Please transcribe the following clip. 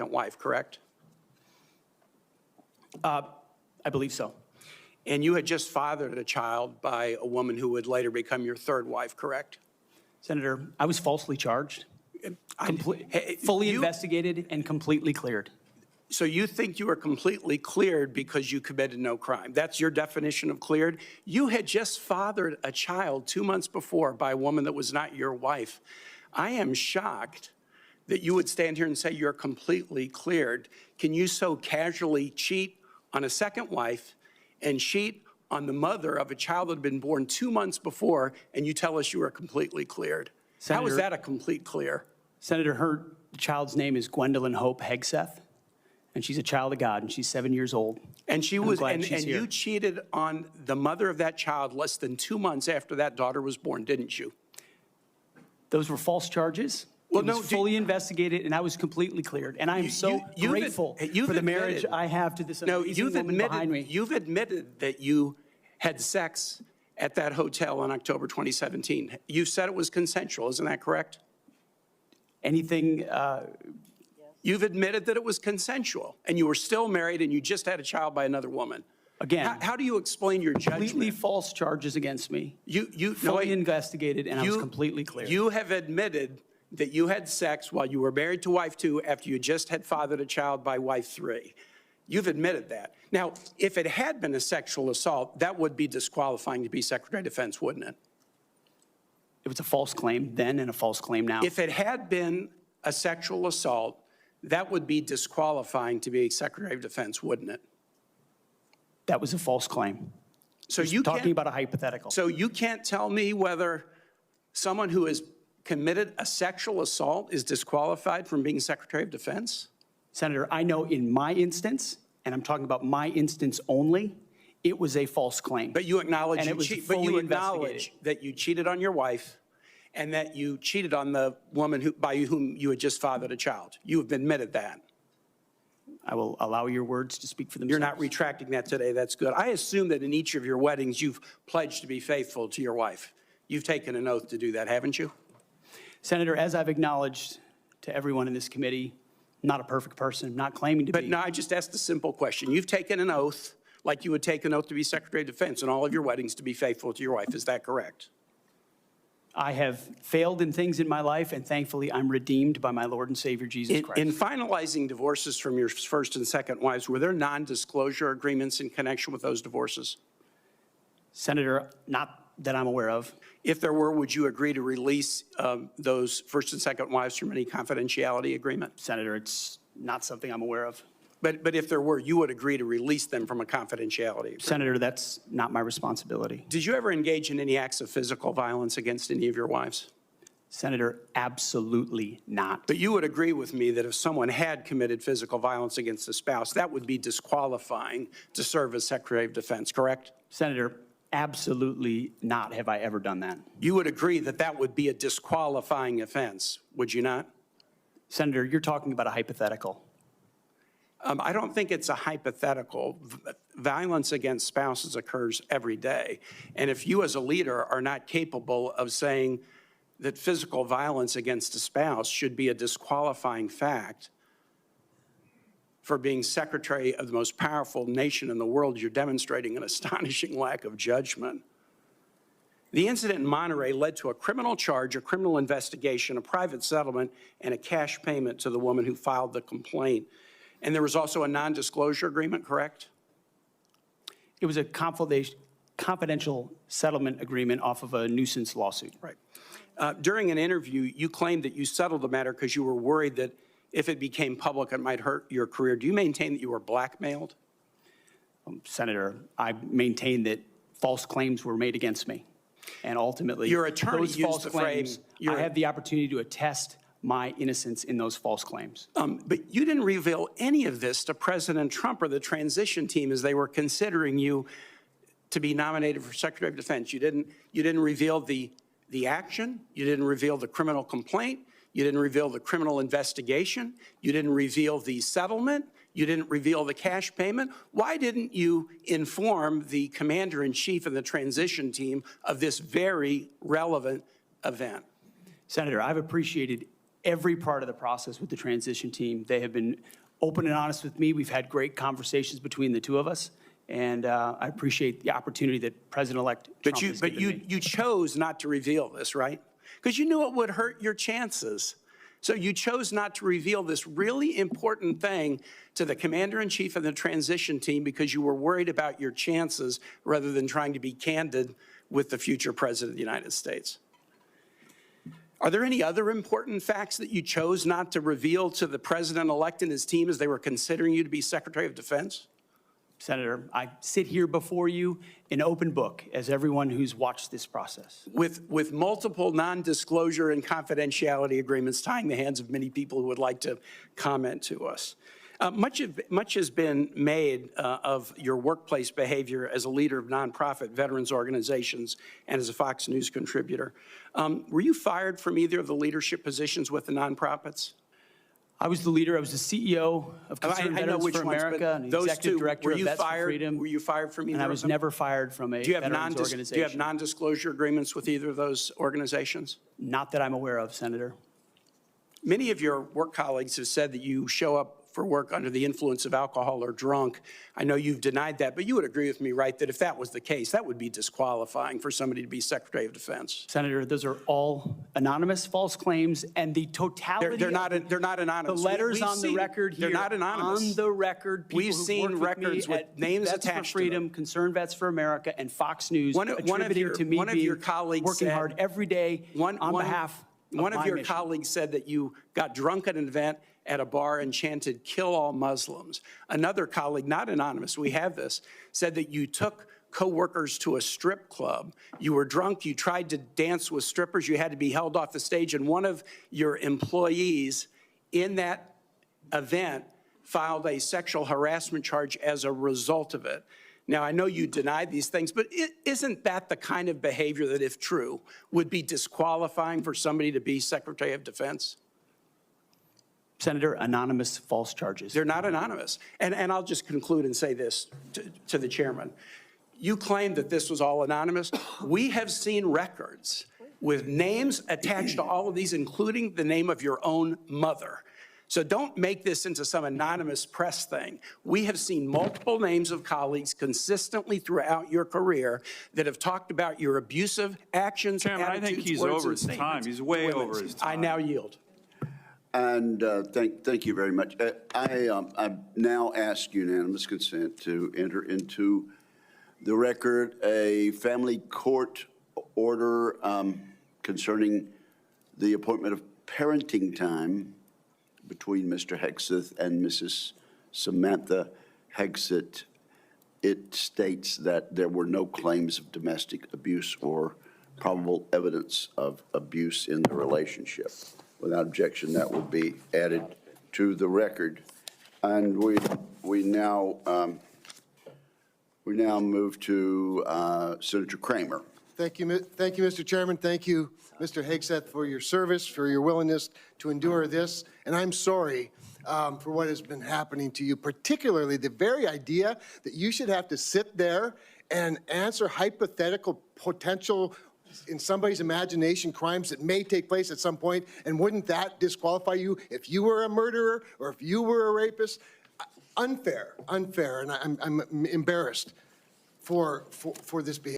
wife, correct? I believe so. And you had just fathered a child by a woman who would later become your third wife, correct? Senator, I was falsely charged, fully investigated, and completely cleared. So you think you were completely cleared because you committed no crime. That's your definition of cleared? You had just fathered a child 2 months before by a woman that was not your wife. I am shocked that you would stand here and say you're completely cleared. Can you so casually cheat on a second wife and cheat on the mother of a child that had been born 2 months before, and you tell us you are completely cleared? Senator, how is that a complete clear? Senator, her child's name is Gwendolyn Hope Hegseth, and she's a child of God, and she's 7 years old. And she was, and you cheated on the mother of that child less than 2 months after that daughter was born, didn't you? Those were false charges. Well, it was fully investigated, and I was completely cleared. And I am so grateful for the marriage I have to this amazing woman behind me. You've admitted that you had sex at that hotel in October 2017. You said it was consensual, isn't that correct? Anything? You've admitted that it was consensual, and you were still married, and you just had a child by another woman. Again, how do you explain your judgment? Completely false charges against me. You fully investigated, and I was completely clear. You have admitted that you had sex while you were married to wife 2 after you just had fathered a child by wife 3. You've admitted that. Now, if it had been a sexual assault, that would be disqualifying to be Secretary of Defense, wouldn't it? It was a false claim then and a false claim now. If it had been a sexual assault, that would be disqualifying to be Secretary of Defense, wouldn't it? That was a false claim. So you're talking about a hypothetical. So you can't tell me whether someone who has committed a sexual assault is disqualified from being Secretary of Defense? Senator, I know in my instance, and I'm talking about my instance only, it was a false claim. But you acknowledge, that you cheated on your wife and that you cheated on the woman by whom you had just fathered a child. You have admitted that. I will allow your words to speak for themselves. You're not retracting that today. That's good. I assume that in each of your weddings, you've pledged to be faithful to your wife. You've taken an oath to do that, haven't you? Senator, as I've acknowledged to everyone in this committee, I'm not a perfect person, not claiming to be. But no, I just asked a simple question. You've taken an oath like you would take an oath to be Secretary of Defense in all of your weddings to be faithful to your wife. Is that correct? I have failed in things in my life, and thankfully I'm redeemed by my Lord and Savior, Jesus Christ. In finalizing divorces from your first and second wives, were there non-disclosure agreements in connection with those divorces? Senator, not that I'm aware of. If there were, would you agree to release those first and second wives from any confidentiality agreement? Senator, it's not something I'm aware of. But if there were, you would agree to release them from a confidentiality agreement? Senator, that's not my responsibility. Did you ever engage in any acts of physical violence against any of your wives? Senator, absolutely not. But you would agree with me that if someone had committed physical violence against a spouse, that would be disqualifying to serve as Secretary of Defense, correct? Senator, absolutely not have I ever done that. You would agree that that would be a disqualifying offense, would you not? Senator, you're talking about a hypothetical. I don't think it's a hypothetical. Violence against spouses occurs every day. And if you as a leader are not capable of saying that physical violence against a spouse should be a disqualifying fact for being Secretary of the most powerful nation in the world, you're demonstrating an astonishing lack of judgment. The incident in Monterey led to a criminal charge, a criminal investigation, a private settlement, and a cash payment to the woman who filed the complaint. And there was also a non-disclosure agreement, correct? It was a confidential settlement agreement off of a nuisance lawsuit. Right. During an interview, you claimed that you settled the matter because you were worried that if it became public, it might hurt your career. Do you maintain that you were blackmailed? Senator, I maintain that false claims were made against me. And ultimately, your attorney those used false the claims, phrase, I have the opportunity to attest my innocence in those false claims. But you didn't reveal any of this to President Trump or the transition team as they were considering you to be nominated for Secretary of Defense. You didn't reveal the action. You didn't reveal the criminal complaint. You didn't reveal the criminal investigation. You didn't reveal the settlement. You didn't reveal the cash payment. Why didn't you inform the commander-in-chief and the transition team of this very relevant event? Senator, I've appreciated every part of the process with the transition team. They have been open and honest with me. We've had great conversations between the two of us, and I appreciate the opportunity that President-elect Trump has given me. You chose not to reveal this, right? Because you knew it would hurt your chances. So you chose not to reveal this really important thing to the commander-in-chief and the transition team because you were worried about your chances rather than trying to be candid with the future president of the United States. Are there any other important facts that you chose not to reveal to the president-elect and his team as they were considering you to be Secretary of Defense? Senator, I sit here before you an open book, as everyone who's watched this process. With multiple non-disclosure and confidentiality agreements tying the hands of many people who would like to comment to us. Much has been made of your workplace behavior as a leader of nonprofit veterans organizations and as a Fox News contributor. Were you fired from either of the leadership positions with the nonprofits? I was the leader. I was the CEO of Concerned Veterans for America and the executive director of Vets for Freedom. Were you fired from either of them? And I was never fired from a veterans organization. Do you have non-disclosure agreements with either of those organizations? Not that I'm aware of, Senator. Many of your work colleagues have said that you show up for work under the influence of alcohol or drunk. I know you've denied that, but you would agree with me, right, that if that was the case, that would be disqualifying for somebody to be Secretary of Defense. Senator, those are all anonymous false claims, and the totality they're not anonymous. The letters on the record here. They're not anonymous. On the record, people we've seen records with names attached for Freedom, to them. Concerned Vets for America, and Fox News attributing to me working hard every day on behalf of one of your mission. colleagues said that you got drunk at an event at a bar and chanted, "Kill all Muslims." Another colleague, not anonymous, we have this, said that you took co-workers to a strip club. You were drunk, you tried to dance with strippers, you had to be held off the stage, and one of your employees in that event filed a sexual harassment charge as a result of it. Now, I know you denied these things, but isn't that the kind of behavior that, if true, would be disqualifying for somebody to be Secretary of Defense? Senator, anonymous false charges. They're not anonymous. And I'll just conclude and say this to the chairman. You claim that this was all anonymous. We have seen records with names attached to all of these, including the name of your own mother. So don't make this into some anonymous press thing. We have seen multiple names of colleagues consistently throughout your career that have talked about your abusive actions, Chairman, attitudes, I think he's words, over and his time. statements He's way to women. over his time. I now yield. And thank you very much. I now ask unanimous consent to enter into the record a family court order concerning the appointment of parenting time between Mr. Hegseth and Mrs. Samantha Hegseth. It states that there were no claims of domestic abuse or probable evidence of abuse in the relationship. Without objection, that will be added to the record. And we now move to Senator Kramer. Thank you, Mr. Chairman. Thank you, Mr. Hegseth, for your service, for your willingness to endure this. And I'm sorry for what has been happening to you, particularly the very idea that you should have to sit there and answer hypothetical potential in somebody's imagination crimes that may take place at some point, and wouldn't that disqualify you if you were a murderer or if you were a rapist? Unfair, and I'm embarrassed for this behavior.